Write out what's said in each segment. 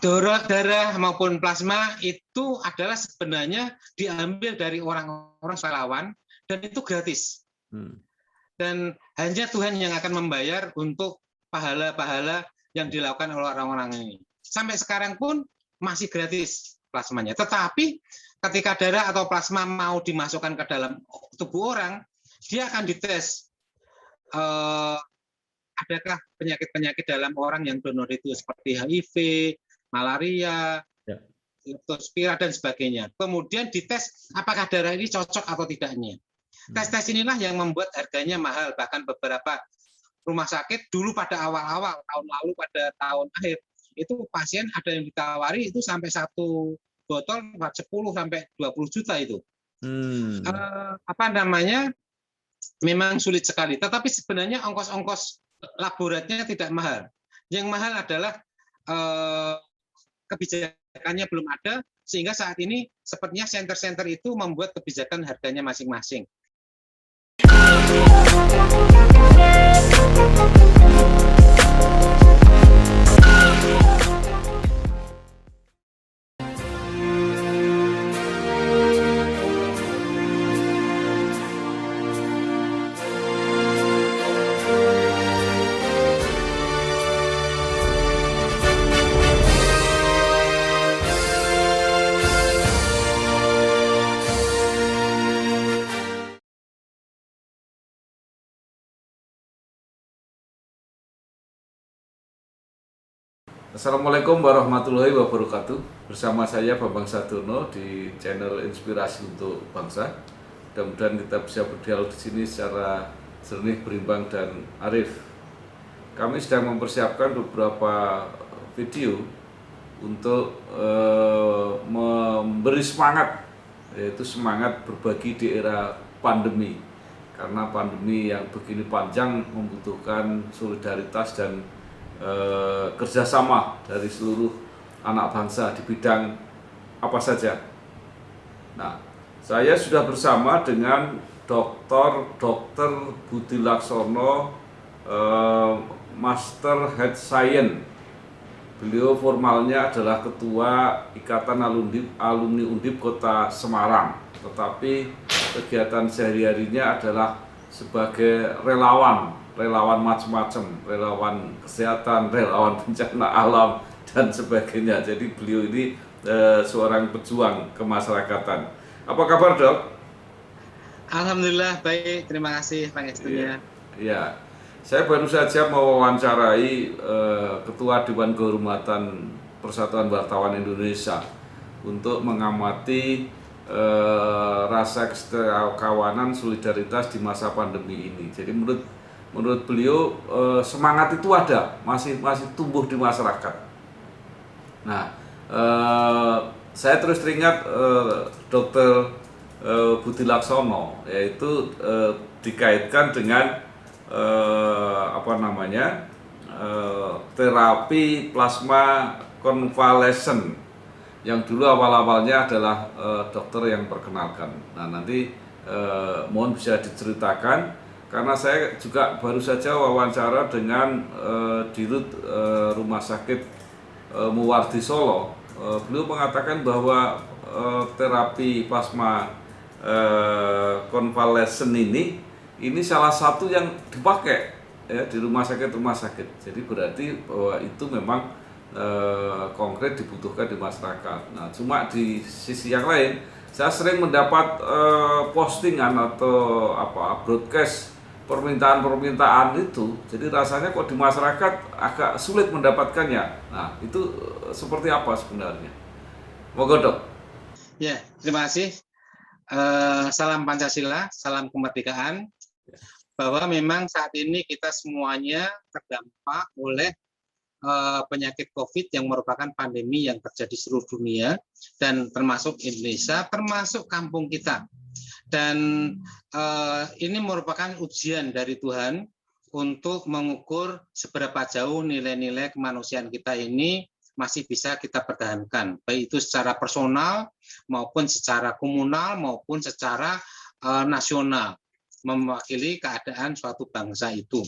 darah maupun plasma itu adalah sebenarnya diambil dari orang-orang relawan dan itu gratis. Dan hanya Tuhan yang akan membayar untuk pahala-pahala yang dilakukan oleh orang-orang ini. Sampai sekarang pun masih gratis plasmanya. Tetapi ketika darah atau plasma mau dimasukkan ke dalam tubuh orang, dia akan dites adakah penyakit-penyakit dalam orang yang donor itu seperti HIV, malaria, leptospira dan sebagainya. Kemudian dites apakah darah ini cocok atau tidaknya. Tes-tes inilah yang membuat harganya mahal. Bahkan beberapa rumah sakit dulu pada awal-awal tahun lalu pada tahun akhir itu pasien ada yang ditawari itu sampai satu botol 10 sampai 20 juta itu. Memang sulit sekali. Tetapi sebenarnya ongkos-ongkos laboratnya tidak mahal. Yang mahal adalah kebijakannya belum ada, sehingga saat ini sepertinya center-center itu membuat kebijakan harganya masing-masing. Assalamualaikum warahmatullahi wabarakatuh. Bersama saya Bambang Sadono di channel Inspirasi untuk Bangsa. Mudah-mudahan kita bisa berdialog di sini secara jernih, berimbang, dan arif. Kami sedang mempersiapkan beberapa video untuk memberi semangat, yaitu semangat berbagi di era pandemi. Karena pandemi yang begini panjang membutuhkan solidaritas dan kerjasama dari seluruh anak bangsa di bidang apa saja. Nah, saya sudah bersama dengan Dr. Budi Laksono, Master Head Science. Beliau formalnya adalah Ketua Ikatan Alumni Undip Kota Semarang, tetapi kegiatan sehari-harinya adalah sebagai relawan macam-macam, relawan kesehatan, relawan bencana alam, dan sebagainya. Jadi beliau ini seorang pejuang kemasyarakatan. Apa kabar, Dok? Alhamdulillah baik, terima kasih pangestunya. Ya, saya baru saja mewawancarai Ketua Dewan Kehormatan Persatuan Wartawan Indonesia untuk mengamati rasa kawanan solidaritas di masa pandemi ini. Jadi menurut beliau semangat itu ada, masih tumbuh di masyarakat. Nah, saya terus teringat Dr. Budi Laksono, yaitu dikaitkan dengan terapi plasma konvalesen yang dulu awal-awalnya adalah dokter yang perkenalkan. Nah, nanti mohon bisa diceritakan. Karena saya juga baru saja wawancara dengan Dirut Rumah Sakit Muwardi Solo. Beliau mengatakan bahwa terapi plasma konvalesen ini salah satu yang dipakai ya di rumah sakit. Jadi berarti bahwa itu memang konkret dibutuhkan di masyarakat. Nah, cuma di sisi yang lain, saya sering mendapat postingan atau broadcast permintaan itu, jadi rasanya kok di masyarakat agak sulit mendapatkannya. Nah, itu seperti apa sebenarnya? Moga, Dok. Ya, terima kasih. Salam Pancasila, salam kemerdekaan. Bahwa memang saat ini kita semuanya terdampak oleh penyakit COVID yang merupakan pandemi yang terjadi seluruh dunia dan termasuk Indonesia, termasuk kampung kita. Dan ini merupakan ujian dari Tuhan untuk mengukur seberapa jauh nilai-nilai kemanusiaan kita ini masih bisa kita pertahankan, baik itu secara personal maupun secara komunal maupun secara nasional, mewakili keadaan suatu bangsa itu.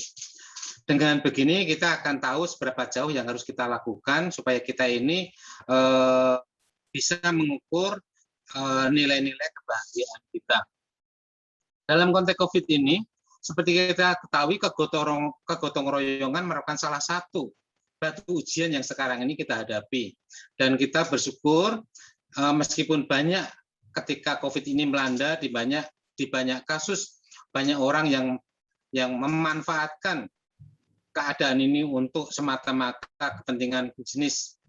Dengan begini kita akan tahu seberapa jauh yang harus kita lakukan supaya kita ini bisa mengukur nilai-nilai kebahagiaan kita. Dalam konteks COVID ini, seperti kita ketahui, kegotong royongan merupakan salah satu batu ujian yang sekarang ini kita hadapi. Dan kita bersyukur, meskipun banyak ketika COVID ini melanda di banyak kasus, banyak orang yang memanfaatkan keadaan ini untuk semata-mata kepentingan bisnis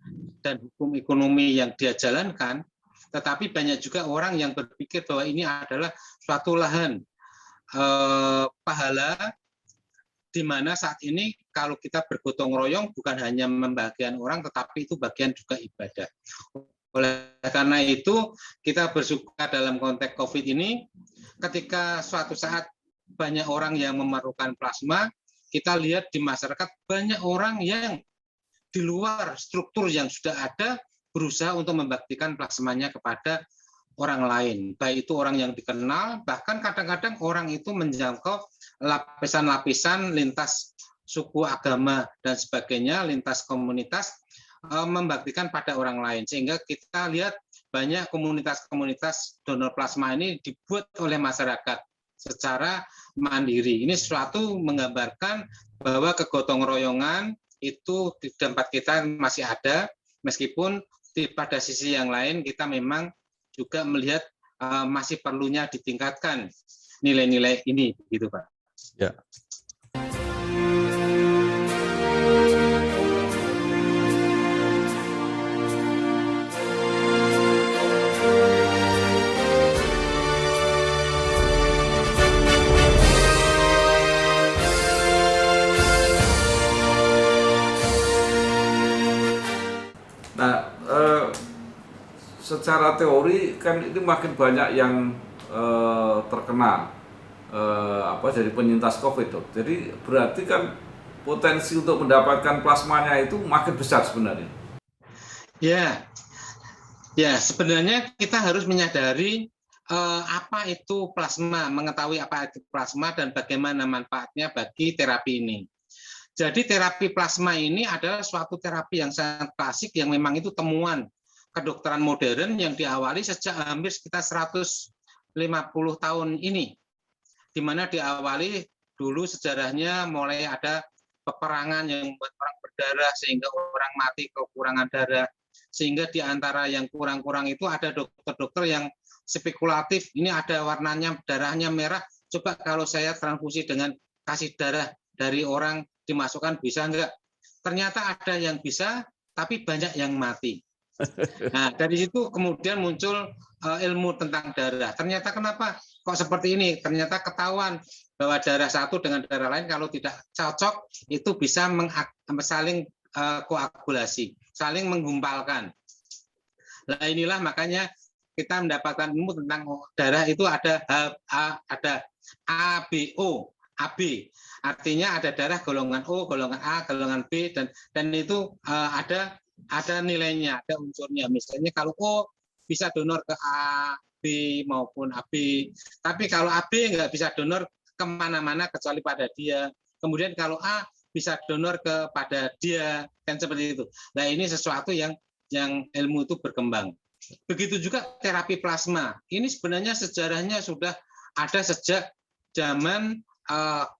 dan hukum ekonomi yang dia jalankan, tetapi banyak juga orang yang berpikir bahwa ini adalah suatu lahan pahala, di mana saat ini kalau kita bergotong royong bukan hanya membahagiakan orang, tetapi itu bagian juga ibadah. Oleh karena itu, kita bersyukur dalam konteks COVID ini, ketika suatu saat banyak orang yang memerlukan plasma, kita lihat di masyarakat banyak orang yang di luar struktur yang sudah ada berusaha untuk membaktikan plasmanya kepada orang lain, baik itu orang yang dikenal, bahkan kadang-kadang orang itu menjangkau lapisan-lapisan lintas suku, agama, dan sebagainya, lintas komunitas, membaktikan pada orang lain. Sehingga kita lihat banyak komunitas-komunitas donor plasma ini dibuat oleh masyarakat secara mandiri. Ini sesuatu menggambarkan bahwa kegotong royongan itu di tempat kita masih ada, meskipun pada sisi yang lain kita memang juga melihat masih perlunya ditingkatkan nilai-nilai ini, gitu Pak. Ya. Nah, secara teori kan ini makin banyak yang terkena jadi penyintas COVID, Dok. Jadi berarti kan potensi untuk mendapatkan plasmanya itu makin besar sebenarnya. Ya, sebenarnya kita harus menyadari apa itu plasma, mengetahui apa itu plasma dan bagaimana manfaatnya bagi terapi ini. Jadi terapi plasma ini adalah suatu terapi yang sangat klasik, yang memang itu temuan kedokteran modern yang diawali sejak hampir sekitar 150 tahun ini, di mana diawali dulu sejarahnya mulai ada peperangan yang membuat orang berdarah sehingga orang mati kekurangan darah, sehingga di antara yang kurang-kurang itu ada dokter-dokter yang spekulatif, ini ada warnanya darahnya merah, coba kalau saya transfusi dengan kasih darah dari orang dimasukkan bisa enggak? Ternyata ada yang bisa, tapi banyak yang mati. Nah, dari situ kemudian muncul ilmu tentang darah. Ternyata kenapa kok seperti ini? Ternyata ketahuan bahwa darah satu dengan darah lain kalau tidak cocok itu bisa saling koagulasi, saling menggumpalkan. Nah, inilah makanya kita mendapatkan ilmu tentang darah itu ada ABO. AB, artinya ada darah golongan O, golongan A, golongan B, dan itu ada nilainya, ada unsurnya. Misalnya kalau O bisa donor ke A, B maupun AB, tapi kalau AB nggak bisa donor kemana-mana kecuali pada dia. Kemudian kalau A bisa donor kepada dia, kan seperti itu. Nah, ini sesuatu yang ilmu itu berkembang. Begitu juga terapi plasma. Ini sebenarnya sejarahnya sudah ada sejak zaman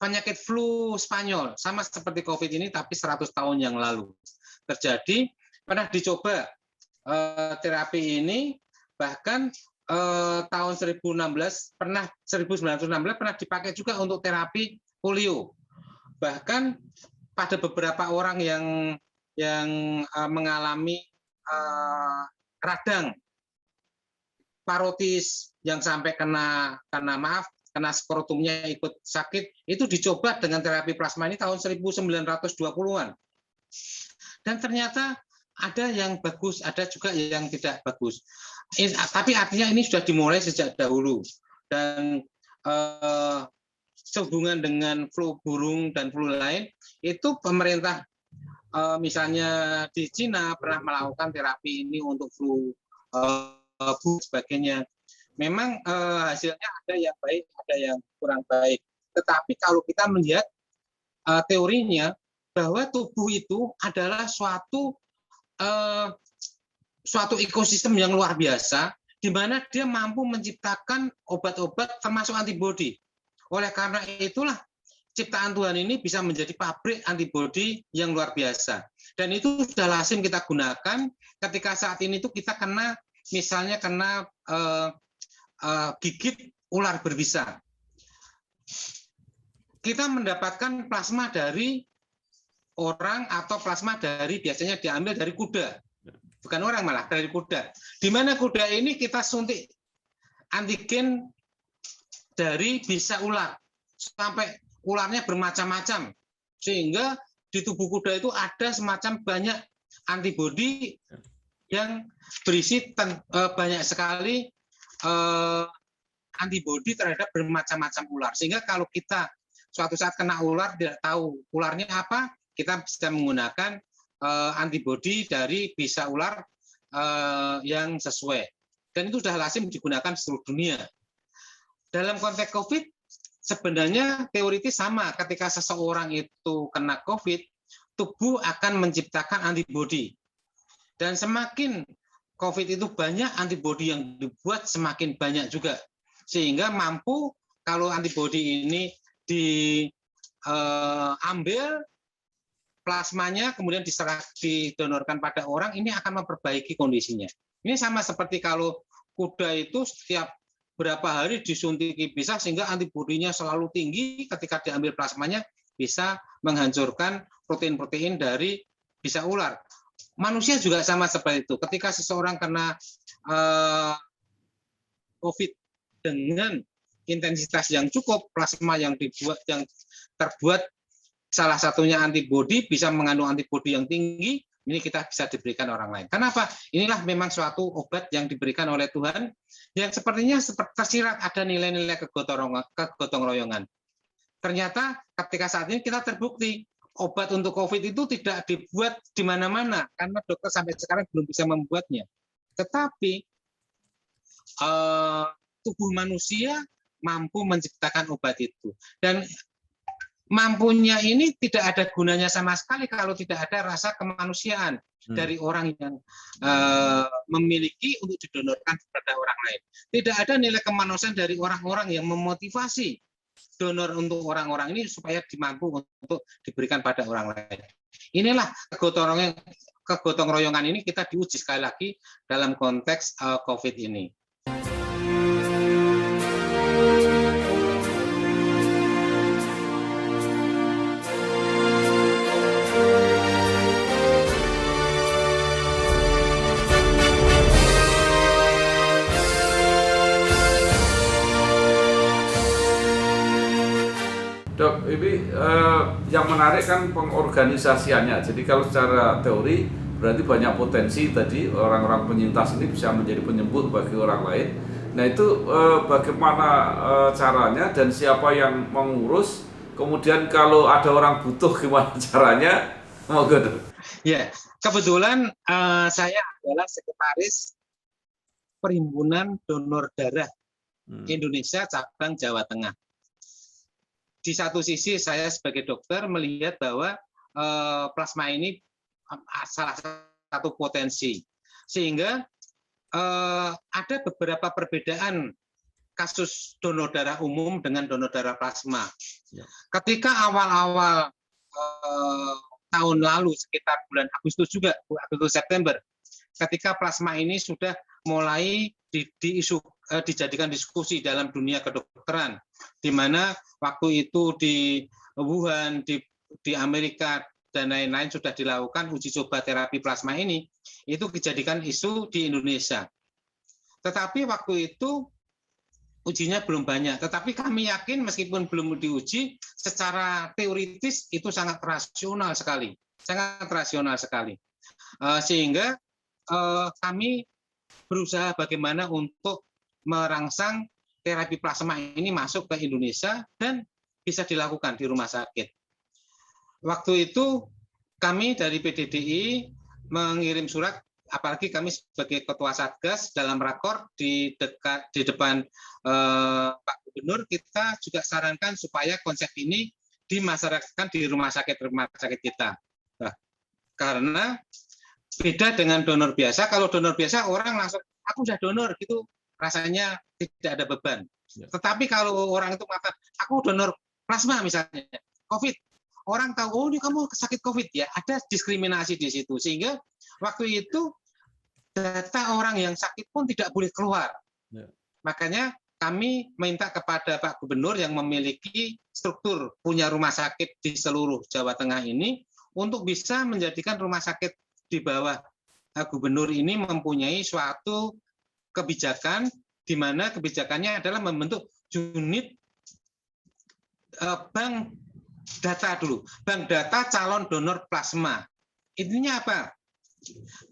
penyakit flu Spanyol, sama seperti COVID ini, tapi 100 tahun yang lalu terjadi. Pernah dicoba terapi ini, bahkan tahun 1916 pernah dipakai juga untuk terapi polio. Bahkan pada beberapa orang yang mengalami radang parotis yang sampai kena skrotumnya ikut sakit, itu dicoba dengan terapi plasma ini tahun 1920-an. Dan ternyata ada yang bagus, ada juga yang tidak bagus. Tapi artinya ini sudah dimulai sejak dahulu. Dan sehubungan dengan flu burung dan flu lain, itu pemerintah misalnya di Cina pernah melakukan terapi ini untuk flu burung sebagainya. Memang hasilnya ada yang baik, ada yang kurang baik. Tetapi kalau kita melihat teorinya bahwa tubuh itu adalah suatu ekosistem yang luar biasa, di mana dia mampu menciptakan obat-obat termasuk antibodi. Oleh karena itulah ciptaan Tuhan ini bisa menjadi pabrik antibodi yang luar biasa. Dan itu sudah lazim kita gunakan ketika saat ini tuh kita misalnya kena gigit ular berbisa. Kita mendapatkan plasma dari orang atau plasma biasanya diambil dari kuda. Bukan orang, malah dari kuda. Di mana kuda ini kita suntik antigen dari bisa ular. Sampai ularnya bermacam-macam. Sehingga di tubuh kuda itu ada semacam banyak antibodi yang berisi banyak sekali antibodi terhadap bermacam-macam ular. Sehingga kalau kita suatu saat kena ular, tidak tahu ularnya apa, kita bisa menggunakan antibodi dari bisa ular yang sesuai. Dan itu sudah lazim digunakan seluruh dunia. Dalam konteks COVID, sebenarnya teoritis sama. Ketika seseorang itu kena COVID, tubuh akan menciptakan antibodi. Dan semakin COVID itu banyak, antibodi yang dibuat semakin banyak juga. Sehingga mampu kalau antibodi ini diambil plasmanya, kemudian didonorkan pada orang, ini akan memperbaiki kondisinya. Ini sama seperti kalau kuda itu setiap berapa hari disuntik bisa, sehingga antibodinya selalu tinggi, ketika diambil plasmanya bisa menghancurkan protein-protein dari bisa ular. Manusia juga sama seperti itu. Ketika seseorang kena COVID dengan intensitas yang cukup, plasma yang terbuat salah satunya antibodi, bisa mengandung antibodi yang tinggi, ini kita bisa diberikan orang lain. Kenapa? Inilah memang suatu obat yang diberikan oleh Tuhan, yang sepertinya tersirat ada nilai-nilai kegotong royongan. Ternyata ketika saat ini kita terbukti, obat untuk COVID itu tidak dibuat di mana-mana, karena dokter sampai sekarang belum bisa membuatnya. Tetapi tubuh manusia mampu menciptakan obat itu. Dan mampunya ini tidak ada gunanya sama sekali kalau tidak ada rasa kemanusiaan dari orang yang memiliki untuk didonorkan kepada orang lain. Tidak ada nilai kemanusiaan dari orang-orang yang memotivasi donor untuk orang-orang ini supaya dimampu untuk diberikan pada orang lain. Inilah kegotong royongan ini kita diuji sekali lagi dalam konteks COVID ini. Dok, ini yang menarik kan pengorganisasiannya. Jadi kalau secara teori berarti banyak potensi tadi orang-orang penyintas ini bisa menjadi penyembuh bagi orang lain. Nah itu bagaimana caranya dan siapa yang mengurus? Kemudian kalau ada orang butuh gimana caranya? Moga Dok. Ya, kebetulan saya adalah sekretaris Perhimpunan Donor Darah Indonesia cabang Jawa Tengah. Di satu sisi saya sebagai dokter melihat bahwa plasma ini salah satu potensi, sehingga ada beberapa perbedaan kasus donor darah umum dengan donor darah plasma. Ketika awal-awal tahun lalu sekitar bulan Agustus September, ketika plasma ini sudah mulai dijadikan diskusi dalam dunia kedokteran, di mana waktu itu di Wuhan, di Amerika dan lain-lain sudah dilakukan uji coba terapi plasma ini, itu dijadikan isu di Indonesia. Tetapi waktu itu ujinya belum banyak. Tetapi kami yakin meskipun belum diuji, secara teoritis itu sangat rasional sekali, sehingga kami berusaha bagaimana untuk merangsang terapi plasma ini masuk ke Indonesia dan bisa dilakukan di rumah sakit. Waktu itu kami dari PDDI mengirim surat, apalagi kami sebagai ketua Satgas dalam rakor di depan Pak Gubernur, kita juga sarankan supaya konsep ini di masyarakat, di rumah sakit kita. Nah, karena beda dengan donor biasa. Kalau donor biasa orang langsung aku sudah donor gitu, rasanya tidak ada beban. Tetapi kalau orang itu mengatakan aku donor plasma misalnya COVID, orang tahu oh ini kamu sakit COVID ya, ada diskriminasi di situ, sehingga waktu itu data orang yang sakit pun tidak boleh keluar. Makanya kami minta kepada Pak Gubernur yang memiliki struktur punya rumah sakit di seluruh Jawa Tengah ini untuk bisa menjadikan rumah sakit di bawah Gubernur ini mempunyai suatu kebijakan di mana kebijakannya adalah membentuk unit bank data dulu, bank data calon donor plasma. Intinya apa?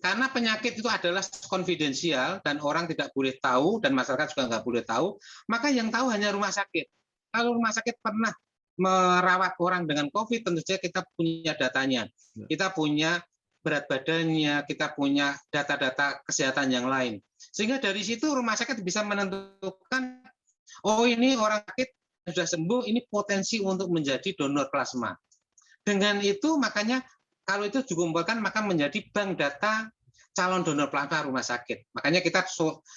Karena penyakit itu adalah konfidensial dan orang tidak boleh tahu dan masyarakat juga nggak boleh tahu, maka yang tahu hanya rumah sakit. Kalau rumah sakit pernah merawat orang dengan COVID, tentu saja kita punya datanya. Kita punya berat badannya, kita punya data-data kesehatan yang lain. Sehingga dari situ rumah sakit bisa menentukan, oh ini orang sakit sudah sembuh, ini potensi untuk menjadi donor plasma. Dengan itu makanya kalau itu dikumpulkan maka menjadi bank data calon donor plasma rumah sakit. Makanya kita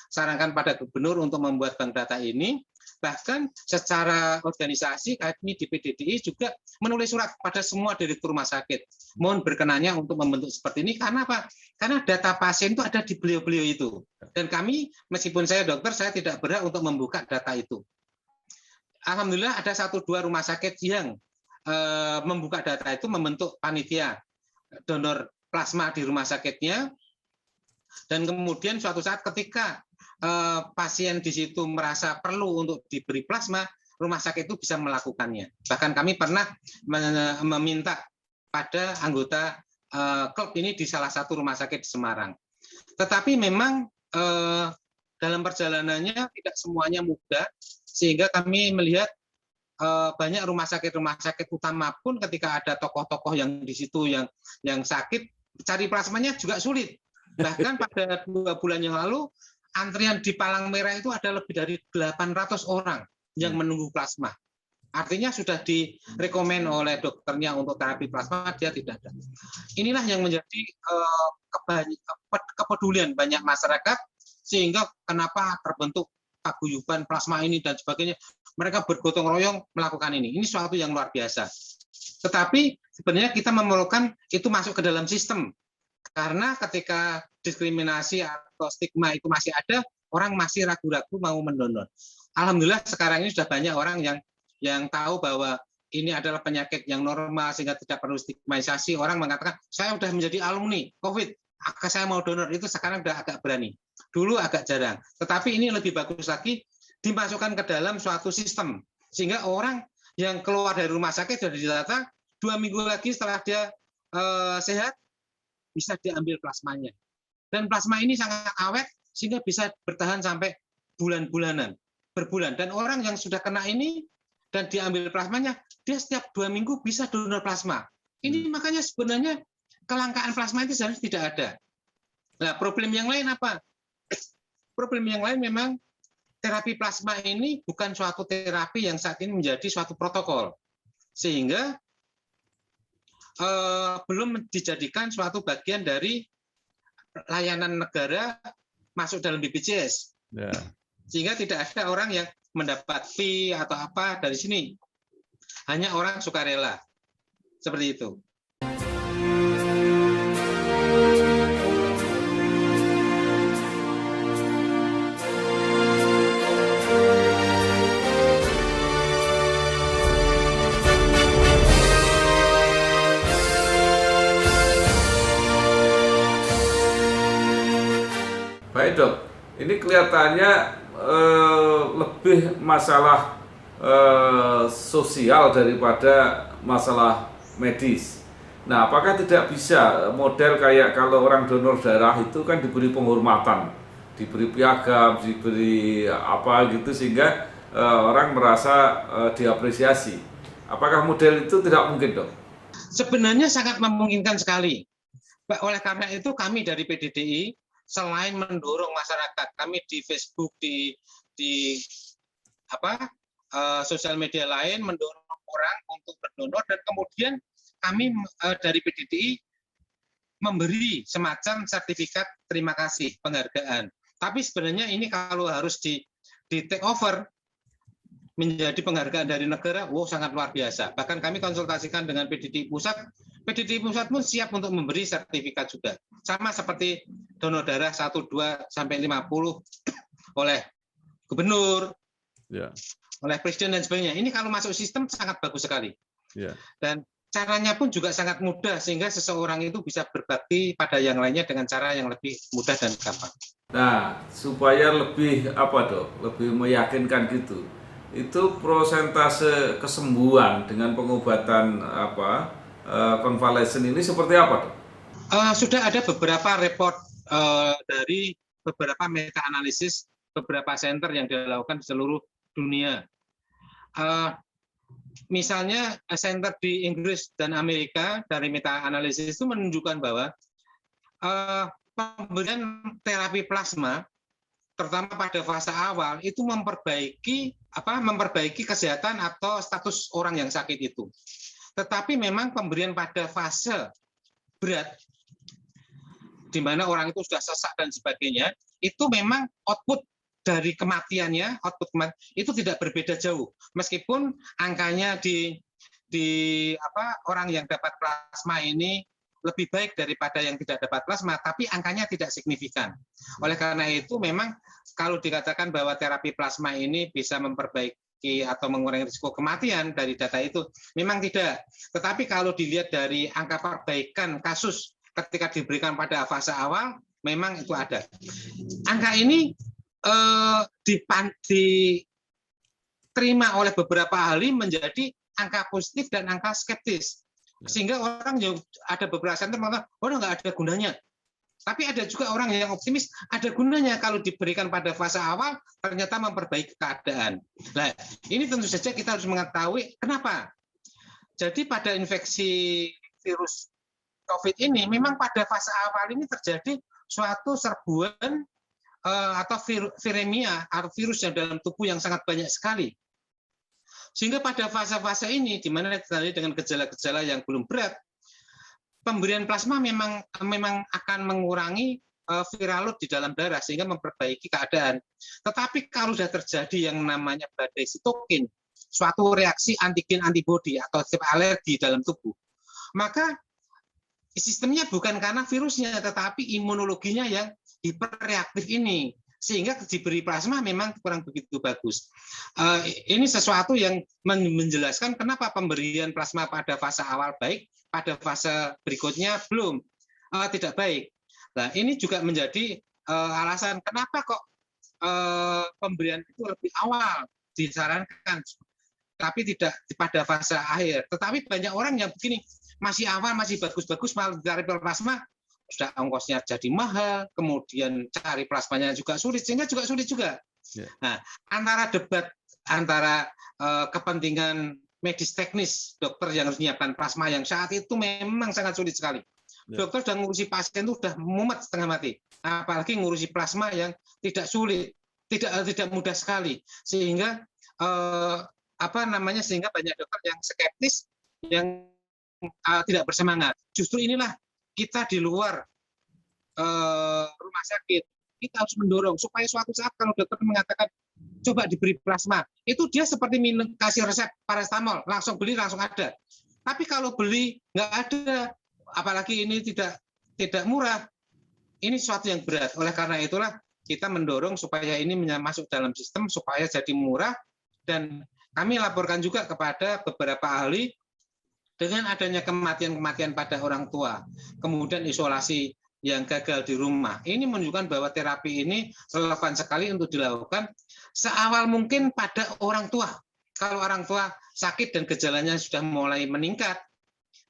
sarankan pada gubernur untuk membuat bank data ini. Bahkan secara organisasi kami di PDDI juga menulis surat pada semua direktur rumah sakit. Mohon berkenannya untuk membentuk seperti ini. Karena apa? Karena data pasien itu ada di beliau-beliau itu. Dan kami, meskipun saya dokter, saya tidak berhak untuk membuka data itu. Alhamdulillah ada 1-2 rumah sakit yang membuka data itu, membentuk panitia donor plasma di rumah sakitnya, dan kemudian suatu saat ketika pasien di situ merasa perlu untuk diberi plasma, rumah sakit itu bisa melakukannya. Bahkan kami pernah meminta pada anggota klub ini di salah satu rumah sakit di Semarang. Tetapi memang dalam perjalanannya tidak semuanya mudah, sehingga kami melihat banyak rumah sakit utama pun ketika ada tokoh-tokoh yang di situ yang sakit, cari plasmanya juga sulit. Bahkan pada 2 bulan yang lalu, antrian di Palang Merah itu ada lebih dari 800 orang yang menunggu plasma. Artinya sudah direkomend oleh dokternya untuk terapi plasma, dia tidak ada. Inilah yang menjadi kepedulian banyak masyarakat, sehingga kenapa terbentuk paguyuban plasma ini dan sebagainya. Mereka bergotong royong melakukan ini. Ini suatu yang luar biasa. Tetapi sebenarnya kita memerlukan itu masuk ke dalam sistem. Karena ketika diskriminasi atau stigma itu masih ada, orang masih ragu-ragu mau mendonor. Alhamdulillah sekarang ini sudah banyak orang yang tahu bahwa ini adalah penyakit yang normal sehingga tidak perlu stigmatisasi. Orang mengatakan, saya sudah menjadi alumni COVID, saya mau donor, itu sekarang sudah agak berani. Dulu agak jarang. Tetapi ini lebih bagus lagi, dimasukkan ke dalam suatu sistem. Sehingga orang yang keluar dari rumah sakit sudah didata, 2 minggu lagi setelah dia sehat, bisa diambil plasmanya. Dan plasma ini sangat awet, sehingga bisa bertahan sampai bulan-bulanan, berbulan. Dan orang yang sudah kena ini, dan diambil plasmanya, dia setiap 2 minggu bisa donor plasma. Ini makanya sebenarnya kelangkaan plasma itu seharusnya tidak ada. Nah, problem yang lain apa? Problem yang lain memang terapi plasma ini bukan suatu terapi yang saat ini menjadi suatu protokol. Sehingga belum dijadikan suatu bagian dari layanan negara masuk dalam BPJS. Ya. Sehingga tidak ada orang yang mendapat fee atau apa dari sini. Hanya orang sukarela. Seperti itu. Baik dok, ini kelihatannya lebih masalah sosial daripada masalah medis. Nah, apakah tidak bisa model kayak kalau orang donor darah itu kan diberi penghormatan, diberi piagam, diberi apa gitu sehingga orang merasa diapresiasi. Apakah model itu tidak mungkin dok? Sebenarnya sangat memungkinkan sekali. Oleh karena itu kami dari PDDI selain mendorong masyarakat, kami di Facebook, di sosial media lain mendorong orang untuk berdonor, dan kemudian kami dari PDDI memberi semacam sertifikat terima kasih, penghargaan. Tapi sebenarnya ini kalau harus di take over menjadi penghargaan dari negara, wow, sangat luar biasa. Bahkan kami konsultasikan dengan PDDI PDDI pusat pun siap untuk memberi sertifikat juga. Sama seperti donor darah 1, 2, sampai 50 oleh gubernur, oleh presiden dan sebagainya. Ini kalau masuk sistem sangat bagus sekali. Dan caranya pun juga sangat mudah, sehingga seseorang itu bisa berbakti pada yang lainnya dengan cara yang lebih mudah dan gampang. Nah, supaya lebih lebih meyakinkan gitu, itu prosentase kesembuhan dengan pengobatan konvalesen ini seperti apa, Dok? Sudah ada beberapa report dari beberapa meta-analisis beberapa center yang dilakukan di seluruh dunia. Misalnya center di Inggris dan Amerika dari meta-analisis itu menunjukkan bahwa pemberian terapi plasma, terutama pada fase awal, itu memperbaiki kesehatan atau status orang yang sakit itu. Tetapi memang pemberian pada fase berat, di mana orang itu sudah sesak dan sebagainya, itu memang output dari kematiannya, itu tidak berbeda jauh. Meskipun angkanya di orang yang dapat plasma ini lebih baik daripada yang tidak dapat plasma, tapi angkanya tidak signifikan. Oleh karena itu, memang kalau dikatakan bahwa terapi plasma ini bisa memperbaiki atau mengurangi risiko kematian dari data itu, memang tidak. Tetapi kalau dilihat dari angka perbaikan kasus ketika diberikan pada fase awal, memang itu ada. Angka ini diterima oleh beberapa ahli menjadi angka positif dan angka skeptis. Sehingga orang yang ada beberapa center mengatakan, oh, nggak ada gunanya. Tapi ada juga orang yang optimis, ada gunanya kalau diberikan pada fase awal, ternyata memperbaiki keadaan. Nah, ini tentu saja kita harus mengetahui kenapa. Jadi pada infeksi virus COVID ini, memang pada fase awal ini terjadi suatu serbuan atau viremia, atau virus yang dalam tubuh yang sangat banyak sekali. Sehingga pada fase-fase ini, di mana ditandai dengan gejala-gejala yang belum berat, pemberian plasma memang akan mengurangi viral load di dalam darah, sehingga memperbaiki keadaan. Tetapi kalau sudah terjadi yang namanya badai sitokin, suatu reaksi antigen antibodi atau alergi dalam tubuh, maka sistemnya bukan karena virusnya, tetapi imunologinya yang hiperreaktif ini, sehingga diberi plasma memang kurang begitu bagus. Ini sesuatu yang menjelaskan kenapa pemberian plasma pada fase awal baik, pada fase berikutnya belum, tidak baik. Nah, ini juga menjadi alasan kenapa kok pemberian itu lebih awal disarankan, tapi tidak pada fase akhir. Tetapi banyak orang yang begini, masih awal, masih bagus-bagus, malah ditarik plasma, sudah ongkosnya jadi mahal, kemudian cari plasmanya juga sulit, sehingga juga sulit juga. Nah, antara debat antara kepentingan medis teknis dokter yang harus menyiapkan plasma yang saat itu memang sangat sulit sekali. Dokter sudah ngurusi pasien itu sudah mumet setengah mati, apalagi ngurusi plasma yang tidak sulit, tidak mudah sekali, sehingga sehingga banyak dokter yang skeptis, yang tidak bersemangat. Justru inilah kita di luar rumah sakit, kita harus mendorong supaya suatu saat kalau dokter mengatakan coba diberi plasma, itu dia seperti kasih resep paracetamol, langsung beli langsung ada. Tapi kalau beli nggak ada, apalagi ini tidak murah, ini sesuatu yang berat. Oleh karena itulah kita mendorong supaya ini masuk dalam sistem supaya jadi murah, dan kami laporkan juga kepada beberapa ahli. Dengan adanya kematian-kematian pada orang tua, kemudian isolasi yang gagal di rumah, ini menunjukkan bahwa terapi ini relevan sekali untuk dilakukan seawal mungkin pada orang tua. Kalau orang tua sakit dan gejalanya sudah mulai meningkat,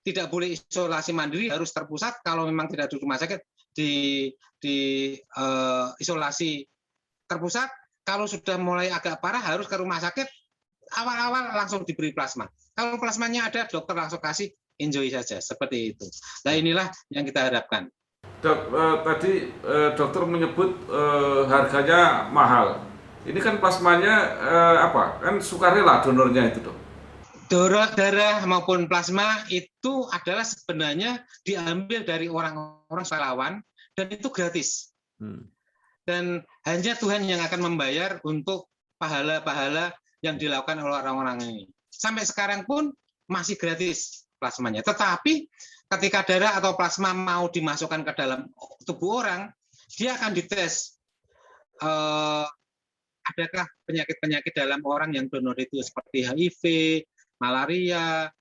tidak boleh isolasi mandiri, harus terpusat. Kalau memang tidak di rumah sakit, di isolasi terpusat. Kalau sudah mulai agak parah, harus ke rumah sakit. Awal-awal langsung diberi plasma. Kalau plasmanya ada, dokter langsung kasih, enjoy saja, seperti itu. Nah, inilah yang kita harapkan. Dok, tadi dokter menyebut harganya mahal. Ini kan plasmanya kan sukarela donornya itu, Dok? darah maupun plasma itu adalah sebenarnya diambil dari orang-orang relawan dan itu gratis. Dan hanya Tuhan yang akan membayar untuk pahala-pahala yang dilakukan oleh orang-orang ini. Sampai sekarang pun masih gratis plasmanya. Tetapi ketika darah atau plasma mau dimasukkan ke dalam tubuh orang, dia akan dites adakah penyakit-penyakit dalam orang yang donor itu seperti HIV, malaria,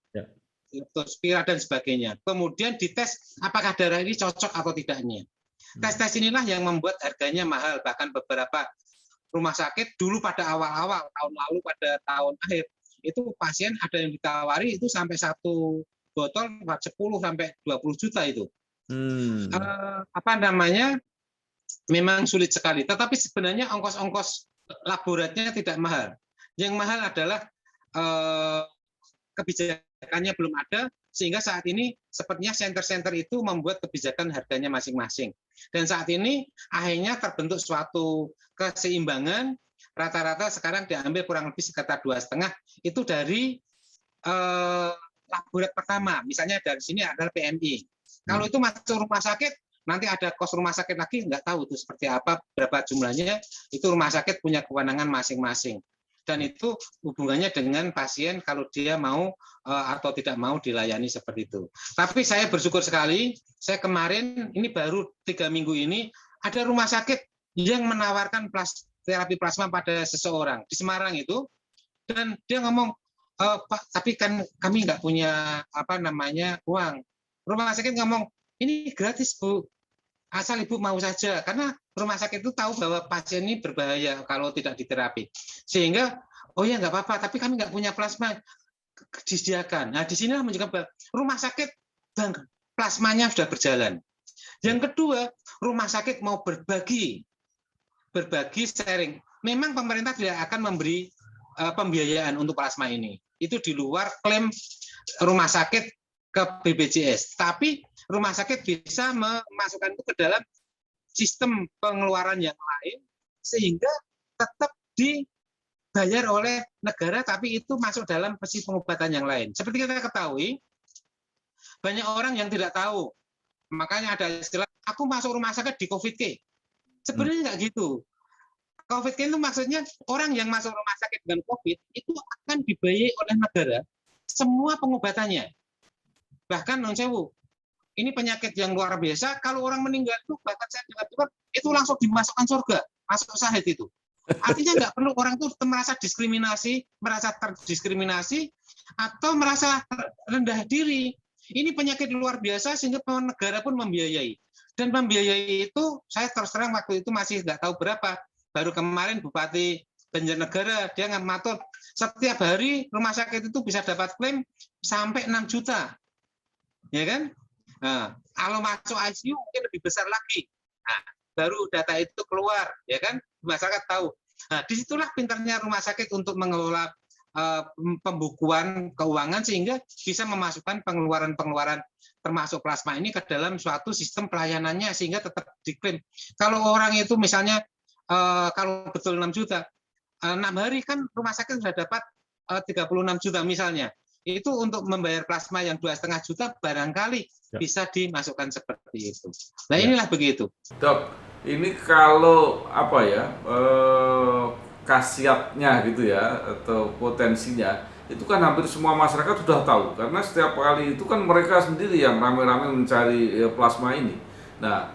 leptospira dan sebagainya. Kemudian dites apakah darah ini cocok atau tidaknya. Tes-tes inilah yang membuat harganya mahal. Bahkan beberapa rumah sakit dulu pada awal-awal tahun lalu pada tahun akhir itu pasien ada yang ditawari itu sampai satu botol 10 sampai 20 juta itu. Memang sulit sekali. Tetapi sebenarnya ongkos-ongkos laboratnya tidak mahal. Yang mahal adalah kebijakannya belum ada, sehingga saat ini sepertinya center-center itu membuat kebijakan harganya masing-masing. Dan saat ini akhirnya terbentuk suatu keseimbangan, rata-rata sekarang diambil kurang lebih sekitar 2,5 itu dari laborat pertama. Misalnya dari sini adalah PMI. Kalau itu masuk rumah sakit, nanti ada kos rumah sakit lagi, nggak tahu itu seperti apa, berapa jumlahnya, itu rumah sakit punya kewenangan masing-masing. Dan itu hubungannya dengan pasien kalau dia mau atau tidak mau dilayani seperti itu. Tapi saya bersyukur sekali, saya kemarin, ini baru 3 minggu ini, ada rumah sakit yang menawarkan terapi plasma pada seseorang di Semarang itu, dan dia ngomong, Pak, tapi kan kami nggak punya uang. Rumah sakit ngomong, ini gratis Bu, asal Ibu mau saja, karena rumah sakit itu tahu bahwa pasien ini berbahaya kalau tidak diterapi. Sehingga, oh ya nggak apa-apa, tapi kami nggak punya plasma, disediakan. Nah, di sini menunjukkan rumah sakit bank plasmanya sudah berjalan. Yang kedua, rumah sakit mau berbagi sharing. Memang pemerintah tidak akan memberi pembiayaan untuk plasma ini. Itu di luar klaim rumah sakit ke BPJS. Tapi rumah sakit bisa memasukkan itu ke dalam sistem pengeluaran yang lain sehingga tetap dibayar oleh negara, tapi itu masuk dalam pesi pengobatan yang lain. Seperti kita ketahui, banyak orang yang tidak tahu. Makanya ada istilah, aku masuk rumah sakit di COVID-19. Sebenarnya nggak gitu. COVID-19 itu maksudnya orang yang masuk rumah sakit dengan COVID itu akan dibayar oleh negara semua pengobatannya. Bahkan non sewu, ini penyakit yang luar biasa. Kalau orang meninggal itu, bahkan saya dengar itu langsung dimasukkan surga, masuk syahid itu. Artinya nggak perlu orang itu merasa terdiskriminasi, atau merasa rendah diri. Ini penyakit luar biasa sehingga negara pun membiayai. Dan membiayai itu, saya terus terang waktu itu masih nggak tahu berapa. Baru kemarin Bupati Banjarnegara, dia ngatur setiap hari rumah sakit itu bisa dapat klaim sampai 6 juta. Ya kan? Nah, kalau masuk ICU mungkin lebih besar lagi. Nah, baru data itu keluar, ya kan? Masyarakat tahu. Nah, disitulah pintarnya rumah sakit untuk mengelola pembukuan keuangan sehingga bisa memasukkan pengeluaran-pengeluaran termasuk plasma ini ke dalam suatu sistem pelayanannya sehingga tetap diklaim. Kalau orang itu misalnya kalau betul 6 juta, 6 hari kan rumah sakit sudah dapat 36 juta misalnya. Itu untuk membayar plasma yang 2,5 juta barangkali bisa dimasukkan seperti itu. Nah, inilah begitu. Dok, ini kalau khasiatnya gitu ya atau potensinya itu kan hampir semua masyarakat sudah tahu karena setiap kali itu kan mereka sendiri yang rame-rame mencari plasma ini. Nah,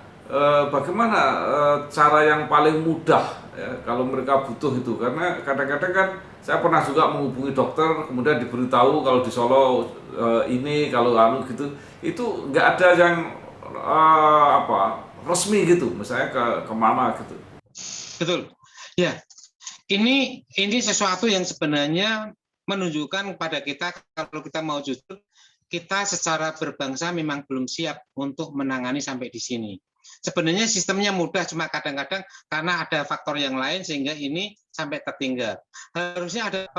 bagaimana cara yang paling mudah ya, kalau mereka butuh itu, karena kadang-kadang kan saya pernah juga menghubungi dokter kemudian diberitahu kalau di Solo ini kalau gitu itu nggak ada yang resmi gitu, misalnya ke mana gitu. Betul ya, ini sesuatu yang sebenarnya menunjukkan kepada kita kalau kita mau jujur, kita secara berbangsa memang belum siap untuk menangani sampai di sini. Sebenarnya sistemnya mudah, cuma kadang-kadang karena ada faktor yang lain sehingga ini sampai tertinggal. Harusnya ada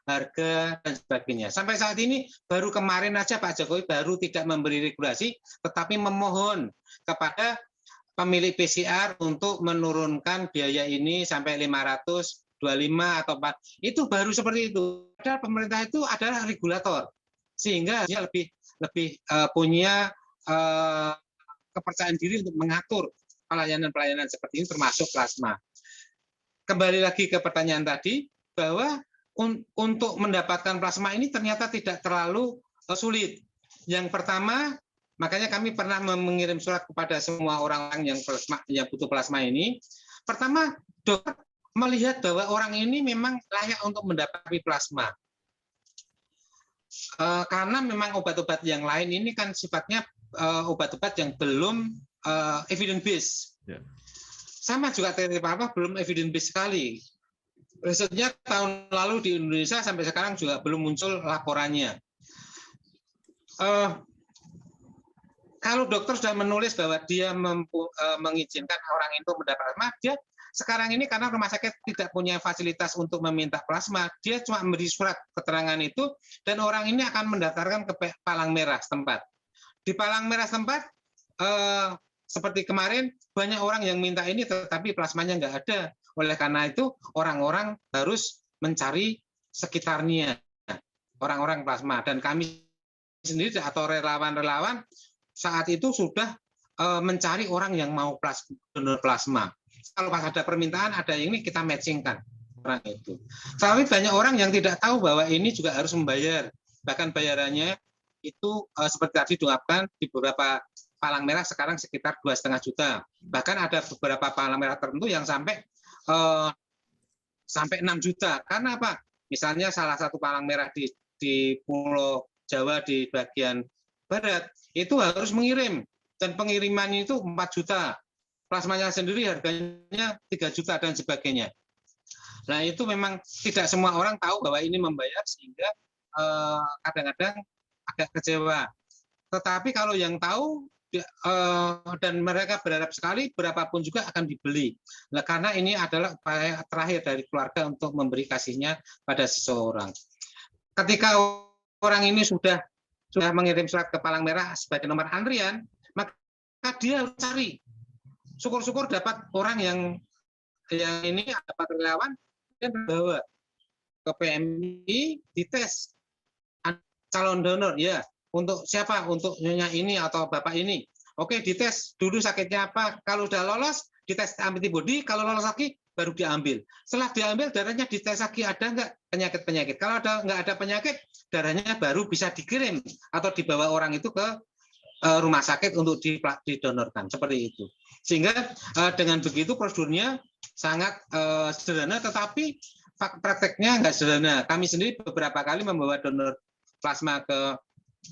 harga dan sebagainya. Sampai saat ini baru kemarin aja Pak Jokowi baru tidak memberi regulasi, tetapi memohon kepada pemilik PCR untuk menurunkan biaya ini sampai 500, 25 atau 4, itu baru seperti itu. Padahal pemerintah itu adalah regulator, sehingga dia lebih punya kepercayaan diri untuk mengatur pelayanan-pelayanan seperti ini, termasuk plasma. Kembali lagi ke pertanyaan tadi, bahwa untuk mendapatkan plasma ini ternyata tidak terlalu sulit. Yang pertama, makanya kami pernah mengirim surat kepada semua orang-orang yang butuh plasma ini. Pertama, dokter melihat bahwa orang ini memang layak untuk mendapatkan plasma. Karena memang obat-obat yang lain ini kan sifatnya obat-obat yang belum evidence based. Yeah. Sama juga terapi apa belum evidence based sekali. Risetnya tahun lalu di Indonesia sampai sekarang juga belum muncul laporannya. Kalau dokter sudah menulis bahwa dia mengizinkan orang itu mendapat plasma, dia sekarang ini karena rumah sakit tidak punya fasilitas untuk meminta plasma, dia cuma memberi surat keterangan itu, dan orang ini akan mendaftarkan ke Palang Merah setempat. Di Palang Merah setempat, seperti kemarin, banyak orang yang minta ini, tetapi plasmanya nggak ada. Oleh karena itu, orang-orang harus mencari sekitarnya, orang-orang plasma. Dan kami sendiri atau relawan-relawan saat itu sudah mencari orang yang mau donor plasma. Kalau pas ada permintaan, ada yang ini kita matchingkan orang itu. Tapi banyak orang yang tidak tahu bahwa ini juga harus membayar. Bahkan bayarannya itu seperti tadi diungkapkan di beberapa Palang Merah sekarang sekitar 2,5 juta. Bahkan ada beberapa Palang Merah tertentu yang sampai 6 juta. Karena apa? Misalnya salah satu Palang Merah di Pulau Jawa di bagian barat itu harus mengirim, dan pengiriman itu 4 juta. Plasmanya sendiri harganya 3 juta dan sebagainya. Nah, itu memang tidak semua orang tahu bahwa ini membayar, sehingga kadang-kadang agak kecewa. Tetapi kalau yang tahu dan mereka berharap sekali, berapapun juga akan dibeli. Nah, karena ini adalah upaya terakhir dari keluarga untuk memberi kasihnya pada seseorang. Ketika orang ini sudah mengirim surat ke Palang Merah sebagai nomor antrian, maka dia harus cari. Syukur-syukur dapat orang yang ini dapat relawan dan bawa ke PMI, dites calon donor ya. Untuk siapa? Untuk nyonya ini atau bapak ini. Oke, dites dulu sakitnya apa. Kalau udah lolos, dites antibody. Kalau lolos lagi, baru diambil. Setelah diambil, darahnya dites lagi ada nggak penyakit-penyakit. Kalau nggak ada penyakit, darahnya baru bisa dikirim atau dibawa orang itu ke rumah sakit untuk didonorkan. Seperti itu. Sehingga dengan begitu prosedurnya sangat sederhana, tetapi prakteknya nggak sederhana. Kami sendiri beberapa kali membawa donor plasma ke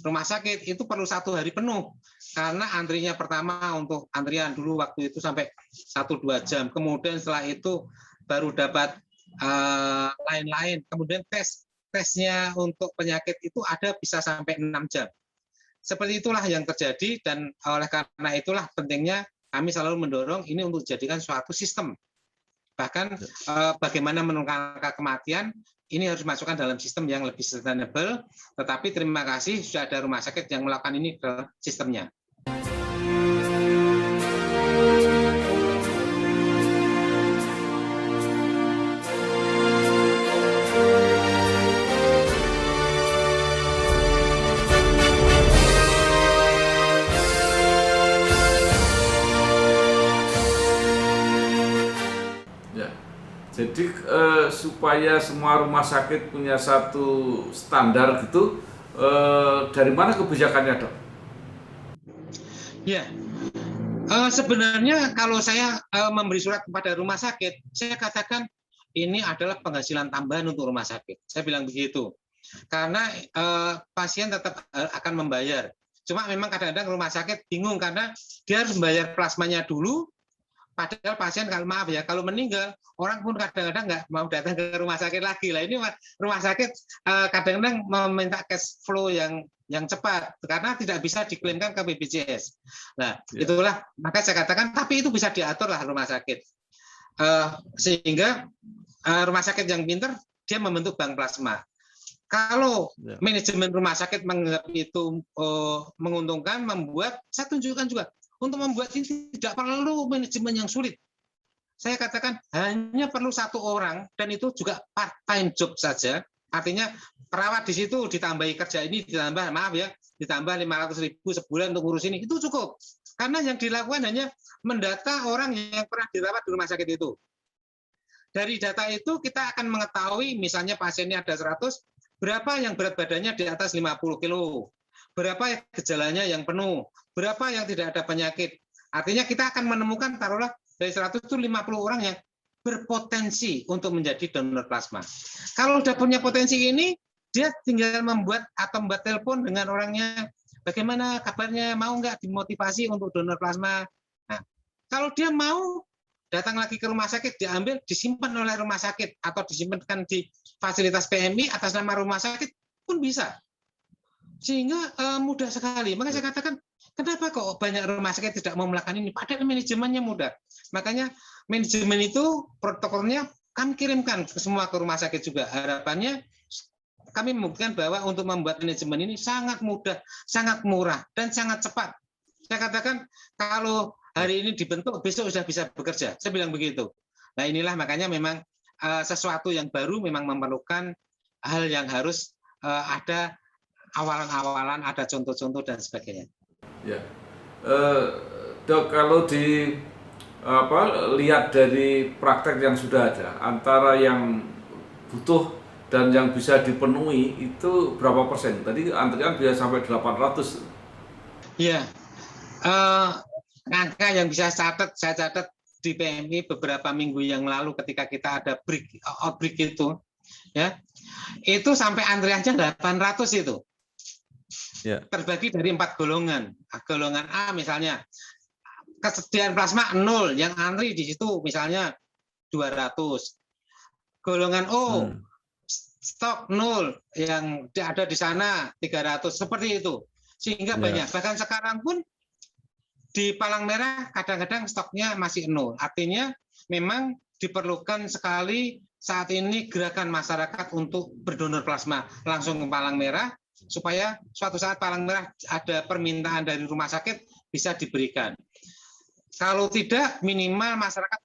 rumah sakit itu perlu 1 hari penuh, karena antrinya pertama untuk antrian dulu waktu itu sampai 1-2 jam, kemudian setelah itu baru dapat lain-lain, kemudian tesnya untuk penyakit itu ada bisa sampai 6 jam. Seperti itulah yang terjadi, dan oleh karena itulah pentingnya kami selalu mendorong ini untuk dijadikan suatu sistem. Bahkan bagaimana menurunkan angka kematian, ini harus dimasukkan dalam sistem yang lebih sustainable, tetapi terima kasih sudah ada rumah sakit yang melakukan ini ke sistemnya. Jadi supaya semua rumah sakit punya satu standar gitu, dari mana kebijakannya, Dok? Ya, sebenarnya kalau saya memberi surat kepada rumah sakit, saya katakan ini adalah penghasilan tambahan untuk rumah sakit. Saya bilang begitu, karena pasien tetap akan membayar. Cuma memang kadang-kadang rumah sakit bingung karena dia harus membayar plasmanya dulu. Padahal pasien kalau maaf ya, kalau meninggal orang pun kadang-kadang nggak mau datang ke rumah sakit lagi. Lah ini rumah sakit kadang-kadang meminta cash flow yang cepat karena tidak bisa diklaimkan ke BPJS. Nah itulah maka saya katakan, tapi itu bisa diatur lah rumah sakit sehingga rumah sakit yang pintar dia membentuk bank plasma. Kalau manajemen rumah sakit menganggap itu menguntungkan, saya tunjukkan juga. Untuk membuat ini tidak perlu manajemen yang sulit. saya katakan hanya perlu 1 orang, dan itu juga part-time job saja. Artinya perawat di situ ditambahi kerja ini, ditambah, maaf ya, ditambah 500.000 sebulan untuk ngurus ini, itu cukup. Karena yang dilakukan hanya mendata orang yang pernah dirawat di rumah sakit itu. Dari data itu kita akan mengetahui misalnya pasiennya ada 100, berapa yang berat badannya di atas 50 kilo, berapa gejalanya yang penuh, berapa yang tidak ada penyakit. Artinya kita akan menemukan, taruhlah dari 100 itu 50 orang yang berpotensi untuk menjadi donor plasma. Kalau sudah punya potensi ini, dia tinggal membuat telepon dengan orangnya, bagaimana kabarnya, mau nggak dimotivasi untuk donor plasma. Nah, kalau dia mau, datang lagi ke rumah sakit, diambil, disimpan oleh rumah sakit, atau disimpankan di fasilitas PMI atas nama rumah sakit pun bisa. Sehingga mudah sekali. Makanya saya katakan, kenapa kok banyak rumah sakit tidak mau melakukan ini? Padahal manajemennya mudah. Makanya manajemen itu protokolnya kami kirimkan ke semua ke rumah sakit juga. Harapannya kami membuktikan bahwa untuk membuat manajemen ini sangat mudah, sangat murah, dan sangat cepat. Saya katakan kalau hari ini dibentuk, besok sudah bisa bekerja. Saya bilang begitu. Nah inilah makanya memang sesuatu yang baru memang memerlukan hal yang harus ada awalan-awalan, ada contoh-contoh dan sebagainya. Ya, Dok, kalau lihat dari praktek yang sudah ada, antara yang butuh dan yang bisa dipenuhi itu berapa persen? Tadi antrian bisa sampai 800. Iya, angka yang bisa saya catat di PMI beberapa minggu yang lalu ketika kita ada outbreak itu, ya, itu sampai antriannya 800 itu. Terbagi dari 4 golongan. Golongan A misalnya kesediaan plasma 0, yang antri di situ misalnya 200. Golongan O stok 0, yang ada di sana 300, seperti itu. Sehingga banyak. Bahkan sekarang pun di Palang Merah kadang-kadang stoknya masih 0. Artinya memang diperlukan sekali saat ini gerakan masyarakat untuk berdonor plasma langsung ke Palang Merah, supaya suatu saat Palang Merah ada permintaan dari rumah sakit bisa diberikan. Kalau tidak, minimal masyarakat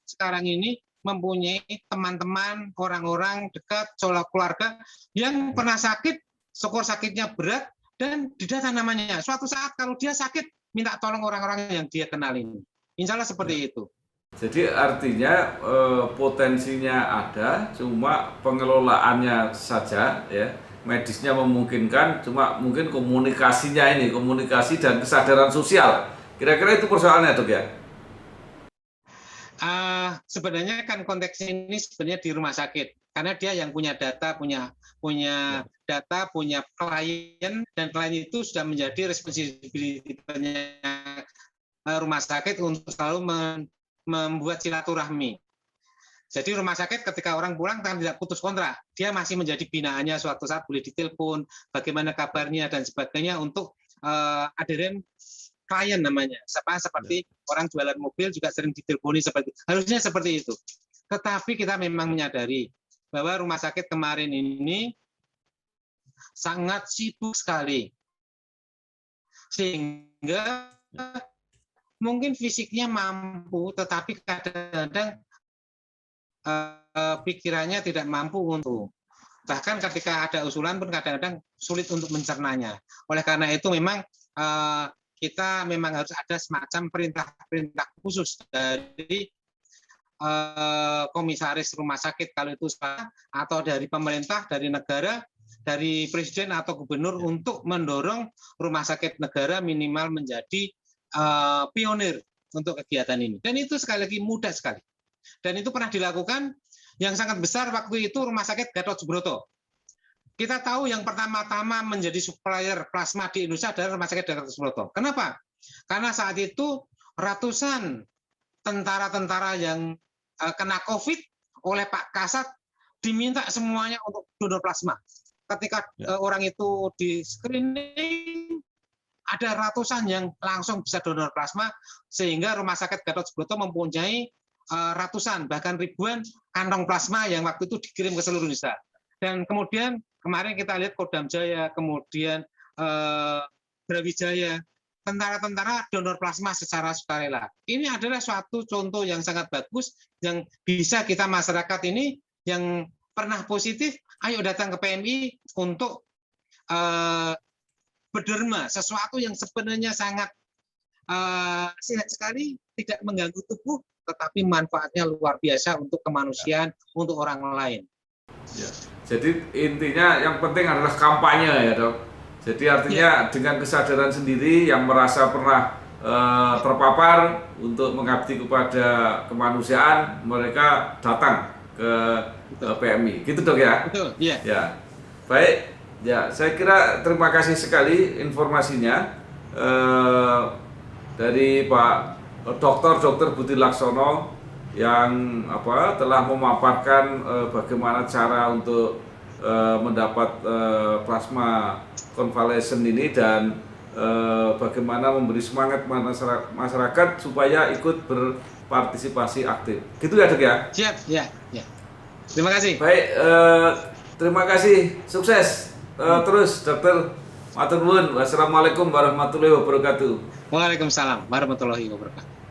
sekarang ini mempunyai teman-teman, orang-orang dekat, keluarga yang pernah sakit, syukur sakitnya berat, dan didata namanya. Suatu saat kalau dia sakit, minta tolong orang-orang yang dia kenal ini. Insya Allah seperti itu. Jadi artinya potensinya ada, cuma pengelolaannya saja, ya. Medisnya memungkinkan, cuma mungkin komunikasi dan kesadaran sosial. Kira-kira itu persoalannya, Dok, ya? Sebenarnya kan konteksnya ini sebenarnya di rumah sakit, karena dia yang punya data, punya klien, dan klien itu sudah menjadi responsibility rumah sakit untuk selalu membuat silaturahmi. Jadi rumah sakit ketika orang pulang kan tidak putus kontrak, dia masih menjadi binaannya, suatu saat boleh ditelepon, bagaimana kabarnya dan sebagainya, untuk adheren klien namanya. Seperti orang jualan mobil juga sering diteleponi, harusnya seperti itu. Tetapi kita memang menyadari bahwa rumah sakit kemarin ini sangat sibuk sekali, sehingga mungkin fisiknya mampu, tetapi kadang-kadang pikirannya tidak mampu untuk. Bahkan ketika ada usulan pun kadang-kadang sulit untuk mencernanya. Oleh karena itu memang kita memang harus ada semacam perintah khusus dari komisaris rumah sakit kalau itu atau dari pemerintah, dari negara, dari presiden atau gubernur, untuk mendorong rumah sakit negara minimal menjadi pionir untuk kegiatan ini. Dan itu sekali lagi mudah sekali. Dan itu pernah dilakukan yang sangat besar waktu itu Rumah Sakit Gatot Subroto. Kita tahu yang pertama-tama menjadi supplier plasma di Indonesia adalah Rumah Sakit Gatot Subroto. Kenapa? Karena saat itu ratusan tentara-tentara yang kena COVID oleh Pak Kasat diminta semuanya untuk donor plasma. Ketika orang itu di screening, ada ratusan yang langsung bisa donor plasma, sehingga Rumah Sakit Gatot Subroto mempunyai ratusan bahkan ribuan kantong plasma yang waktu itu dikirim ke seluruh Indonesia. Dan kemudian kemarin kita lihat Kodam Jaya, kemudian Brawijaya, tentara-tentara donor plasma secara sukarela. Ini adalah suatu contoh yang sangat bagus yang bisa kita masyarakat ini yang pernah positif, ayo datang ke PMI untuk berderma, sesuatu yang sebenarnya sangat sehat sekali, tidak mengganggu tubuh, tetapi manfaatnya luar biasa untuk kemanusiaan, untuk orang lain. Ya. Jadi intinya yang penting adalah kampanye ya dok. Jadi artinya dengan kesadaran sendiri yang merasa pernah terpapar untuk mengabdi kepada kemanusiaan, mereka datang ke PMI, gitu dok ya? Betul, iya. Ya, baik. Ya, saya kira terima kasih sekali informasinya dari Pak Dr. Budi Laksono yang telah memaparkan bagaimana cara untuk mendapat plasma convalescent ini dan bagaimana memberi semangat masyarakat supaya ikut berpartisipasi aktif. Gitu ya dok ya? Siap, ya. Terima kasih. Baik, terima kasih, sukses terus dokter. Matur nuwun. Wassalamualaikum warahmatullahi wabarakatuh. Waalaikumsalam warahmatullahi wabarakatuh.